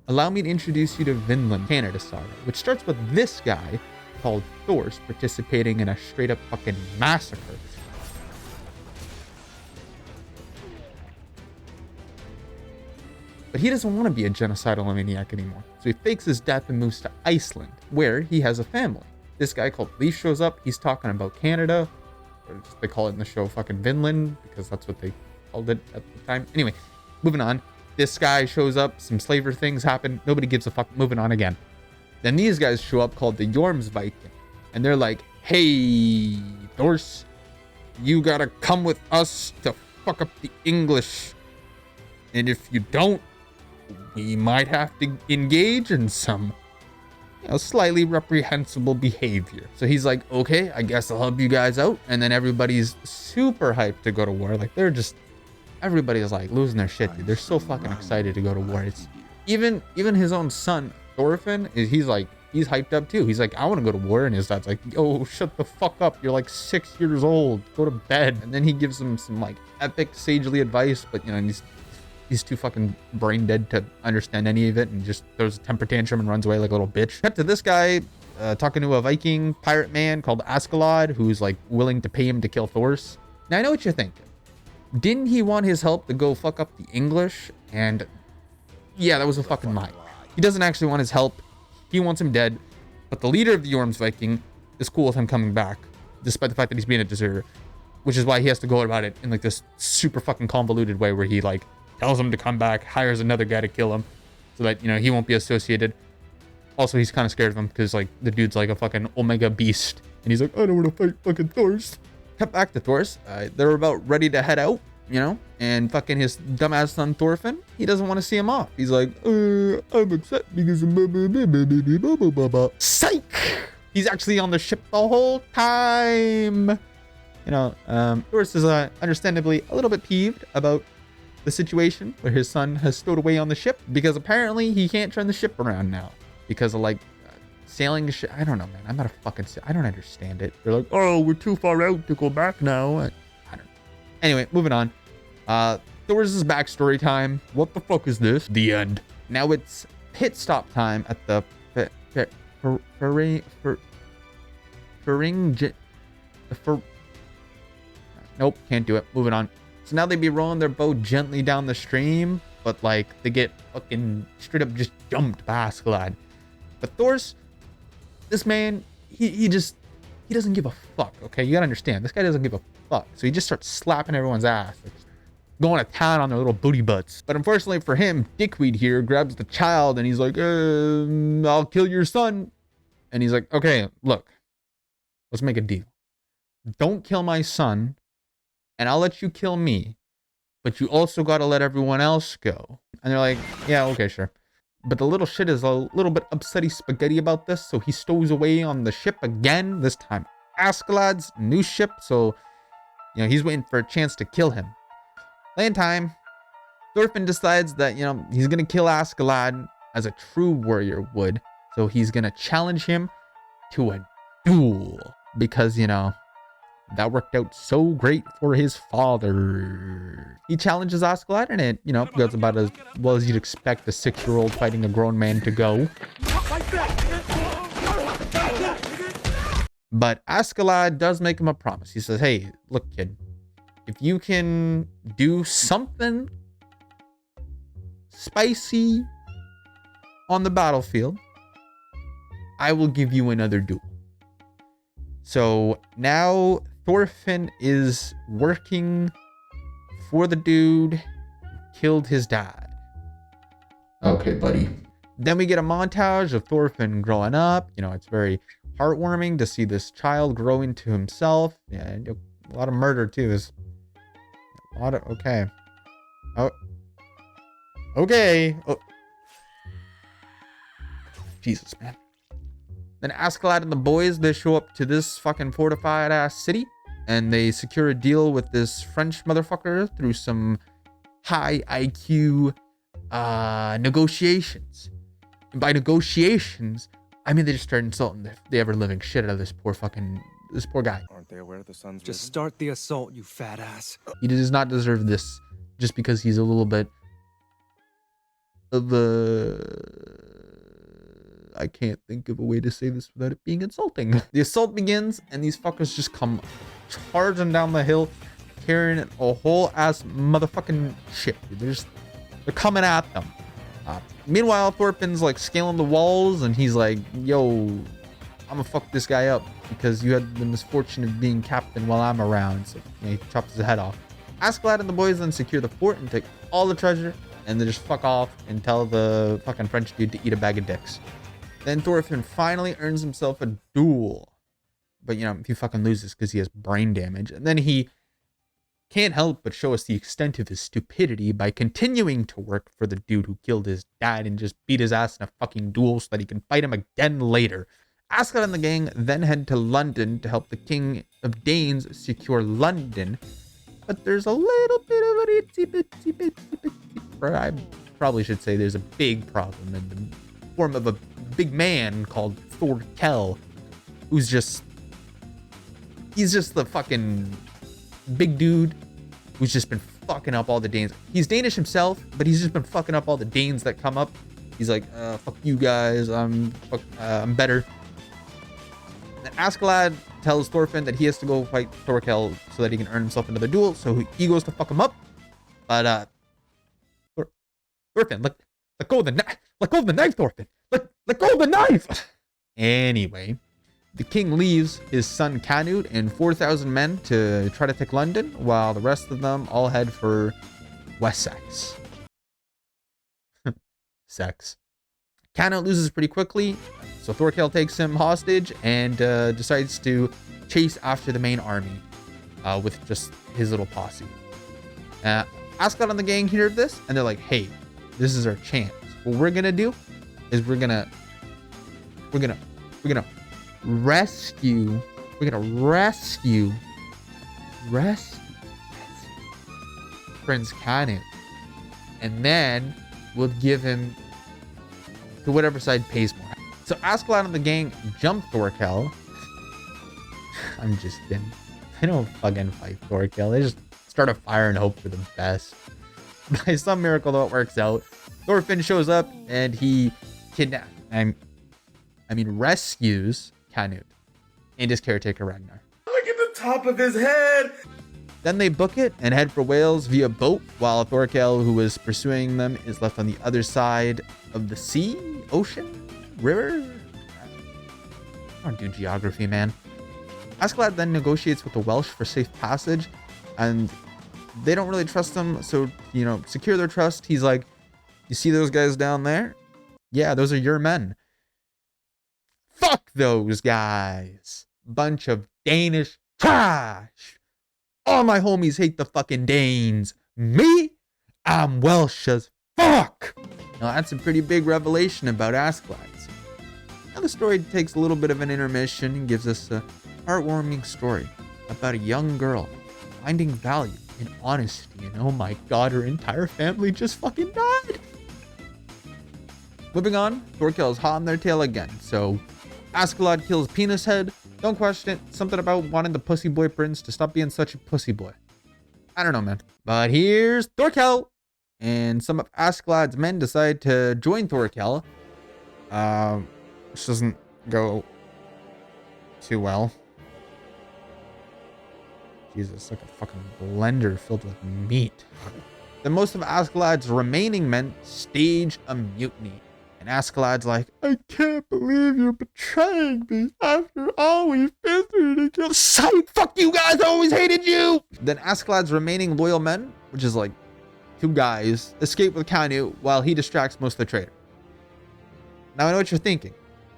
Allow me to introduce you to Vinland Saga, which starts with this guy called Thors participating in a straight up fucking massacre. But he doesn't want to be a genocidal maniac anymore. So he fakes his death and moves to Iceland, where he has a family. This guy called Leaf shows up. He's talking about Canada. Or they call it in the show fucking Vinland, because that's what they called it at the time. Anyway, moving on. This guy shows up. Some slaver things happen. Nobody gives a fuck. Moving on again. Then these guys show up called the Jormsviking. And they're like, hey, Thors, you gotta come with us to fuck up the English. And if you don't, we might have to engage in some, slightly reprehensible behavior. So he's like, okay, I guess I'll help you guys out. And then everybody's super hyped to go to war. Like everybody's like losing their shit, dude. They're so fucking excited to go to war. It's even his own son, Thorfinn, he's hyped up too. He's like, I want to go to war. And his dad's like, oh, shut the fuck up. You're like 6 years old. Go to bed. And then he gives him some like epic sagely advice, but he's too fucking brain dead to understand any of it, and just throws a temper tantrum and runs away like a little bitch. Cut to this guy talking to a Viking pirate man called Askeladd, who's like willing to pay him to kill Thors. Now I know what you're thinking. Didn't he want his help to go fuck up the English? And yeah, that was a fucking lie. He doesn't actually want his help. He wants him dead. But the leader of the Jormsviking is cool with him coming back, despite the fact that he's being a deserter, which is why he has to go about it in like this super fucking convoluted way where he like tells him to come back, hires another guy to kill him so that, he won't be associated. Also, he's kind of scared of him because, like, the dude's like a fucking omega beast. And he's like, I don't want to fight fucking Thors. Cut back to Thors. They're about ready to head out, and fucking his dumbass son Thorfinn, he doesn't want to see him off. He's like, I'm upset because of psych! He's actually on the ship the whole time. Thors is understandably a little bit peeved about the situation where his son has stowed away on the ship, because apparently he can't turn the ship around now because of like sailing ship. I don't know, man. I'm not a fucking I don't understand it. They're like, oh, we're too far out to go back now. I don't know. Anyway, moving on. Thors' backstory time. What the fuck is this? The end. Now it's pit stop time at the nope, can't do it. Moving on. So now they be rolling their boat gently down the stream, but like they get fucking straight up just jumped by Askeladd. But Thors, this man, he doesn't give a fuck. Okay, you gotta understand, this guy doesn't give a fuck. So he just starts slapping everyone's ass, like going to town on their little booty butts. But unfortunately for him, Dickweed here grabs the child and he's like, I'll kill your son. And he's like, okay, look, let's make a deal. Don't kill my son, and I'll let you kill me, but you also got to let everyone else go. And they're like, yeah, okay, sure. But the little shit is a little bit upsetty spaghetti about this, so he stows away on the ship again, this time Askeladd's new ship, so, he's waiting for a chance to kill him. Land time. Thorfinn decides that, he's going to kill Askeladd as a true warrior would, so he's going to challenge him to a duel, because, that worked out so great for his father. He challenges Askeladd, and it, goes about as well as you'd expect a 6-year-old fighting a grown man to go. But Askeladd does make him a promise. He says, hey, look, kid, if you can do something spicy on the battlefield, I will give you another duel. So now Thorfinn is working for the dude who killed his dad. Okay, buddy. Then we get a montage of Thorfinn growing up. It's very heartwarming to see this child grow into himself. Yeah, a lot of murder too. There's a lot of, okay. Oh. Okay. Oh. Jesus, man. Then Askeladd and the boys, they show up to this fucking fortified ass city, and they secure a deal with this French motherfucker through some high IQ negotiations. And by negotiations, I mean they just start insulting the ever living shit out of this poor guy. Aren't they aware the sun's Just risen? start the assault, you fat ass. He does not deserve this just because he's a little bit of a I can't think of a way to say this without it being insulting. The assault begins, and these fuckers just come charging down the hill, carrying a whole ass motherfucking ship. They're coming at them. Meanwhile, Thorfinn's like scaling the walls, and he's like, yo, I'm gonna fuck this guy up because you had the misfortune of being captain while I'm around. So he chops his head off. Askeladd and the boys then secure the fort and take all the treasure, and they just fuck off and tell the fucking French dude to eat a bag of dicks. Then Thorfinn finally earns himself a duel. But, you know, he fucking loses because he has brain damage. And then he can't help but show us the extent of his stupidity by continuing to work for the dude who killed his dad and just beat his ass in a fucking duel so that he can fight him again later. Askeladd and the gang then head to London to help the King of Danes secure London. But there's a little bit of an itsy bitsy, I probably should say there's a big problem in the form of a big man called Thorkel, who's he's just the fucking big dude who's just been fucking up all the Danes. He's Danish himself, but he's just been fucking up all the Danes that come up. He's like, fuck you guys, I'm better. And Askeladd tells Thorfinn that he has to go fight Thorkel so that he can earn himself another duel, so he goes to fuck him up. But Thorfinn, let go of the knife. Let go of the knife, Thorfinn. Let go of the knife. Anyway, the king leaves his son Canute and 4,000 men to try to take London, while the rest of them all head for Wessex. Sex. Canute loses pretty quickly, so Thorkel takes him hostage and decides to chase after the main army with just his little posse. Askeladd and the gang hear this, and they're like, hey, this is our chance. What we're gonna do is we're gonna rescue Prince Canute, and then we'll give him to whatever side pays more. So Askeladd and the gang jump Thorkel. I'm just kidding. They don't fucking fight Thorkel. They just start a fire and hope for the best. By some miracle, though, it works out. Thorfinn shows up and he rescues Canute and his caretaker Ragnar. Look at the top of his head! Then they book it and head for Wales via boat, while Thorkel, who was pursuing them, is left on the other side of the sea, ocean, river. I don't do geography, man. Askeladd then negotiates with the Welsh for safe passage, and they don't really trust him, so, you know, secure their trust. He's like, you see those guys down there? Yeah, those are your men. Fuck those guys. Bunch of Danish trash. All my homies hate the fucking Danes. Me? I'm Welsh as fuck. Now that's a pretty big revelation about Askeladd. Now the story takes a little bit of an intermission and gives us a heartwarming story about a young girl finding value in honesty, and oh my god, her entire family just fucking died. Moving on, Thorkel's hot on their tail again, so Askeladd kills Penis Head. Don't question it, something about wanting the pussy boy prince to stop being such a pussy boy. I don't know, man. But here's Thorkel, and some of Askeladd's men decide to join Thorkel, which doesn't go too well. Jesus, like a fucking blender filled with meat. Then most of Askeladd's remaining men stage a mutiny. And Askeladd's like, I can't believe you're betraying me after all we've been through together. Psych, fuck you guys, I always hated you! Then Askeladd's remaining loyal men, which is like 2 guys, escape with Canute while he distracts most of the traitor. Now I know what you're thinking.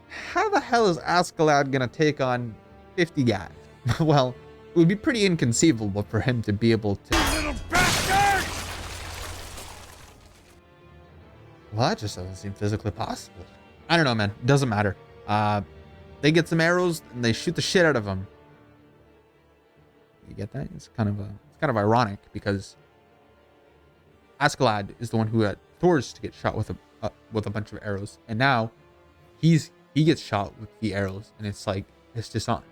How the hell is Askeladd gonna take on 50 guys? Well, it would be pretty inconceivable for him to be able to... Little bastard! Well, that just doesn't seem physically possible. I don't know, man. It doesn't matter. They get some arrows and they shoot the shit out of him. You get that? It's kind of ironic because Askeladd is the one who had Thor's to get shot with a bunch of arrows, and now he gets shot with the arrows, and it's like it's dishonest.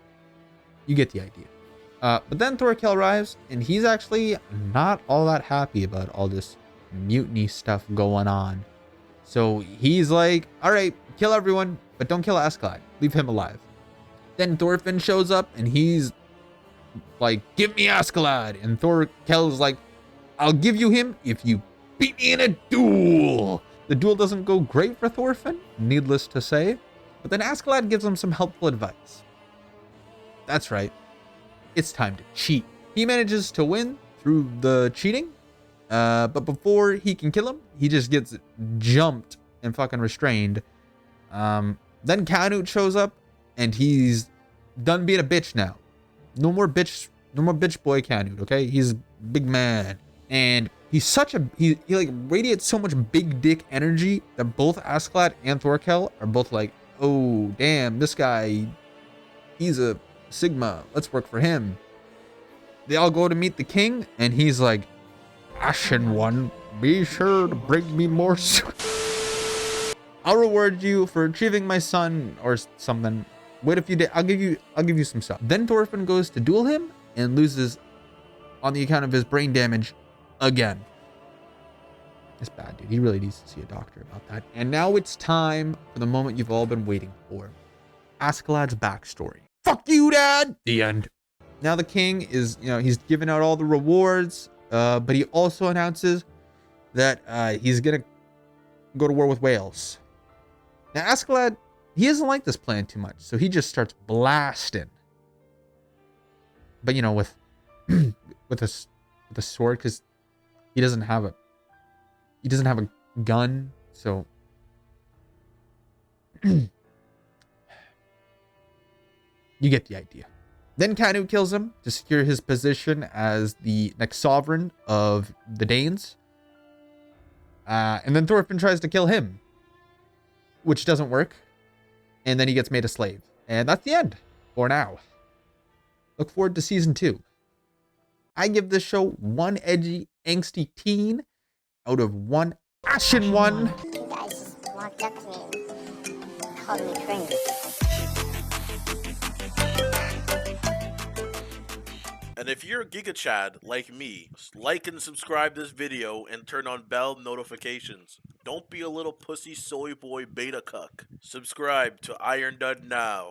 You get the idea. But then Thorkel arrives, and he's actually not all that happy about all this mutiny stuff going on. So he's like, all right, kill everyone. but don't kill Askeladd. Leave him alive. Then Thorfinn shows up and he's like, give me Askeladd. And Thorkel's like, I'll give you him if you beat me in a duel. The duel doesn't go great for Thorfinn, needless to say. But then Askeladd gives him some helpful advice. That's right. It's time to cheat. He manages to win through the cheating. But before he can kill him, he just gets jumped and fucking restrained. Then Canute shows up and he's done being a bitch now. No more bitch boy Canute, okay? He's a big man. And he's such a, he like radiates so much big dick energy that both Askeladd and Thorkel are both like, oh, damn, this guy, he's a Sigma. Let's work for him. They all go to meet the king and he's like, Ashen One, be sure to bring me more. I'll reward you for achieving my son or something. Wait a few days. I'll give you some stuff. Then Thorfinn goes to duel him and loses on the account of his brain damage again. It's bad, dude. He really needs to see a doctor about that. And now it's time for the moment you've all been waiting for. Askeladd's backstory. Fuck you, Dad! The end. Now the king is, he's giving out all the rewards, but he also announces that he's gonna go to war with Wales. Now Askeladd, he doesn't like this plan too much, so he just starts blasting. But with with a sword, because he doesn't have a gun, so you get the idea. Then Canute kills him to secure his position as the next sovereign of the Danes. And then Thorfinn tries to kill him, which doesn't work. And then he gets made a slave. And that's the end for now. Look forward to season 2. I give this show 1 edgy, angsty teen out of 1 ashen one. You guys just walked up to me and called me cringe. And if you're a Giga Chad like me, like and subscribe this video and turn on bell notifications. Don't be a little pussy soy boy beta cuck. Subscribe to Iron Dud now.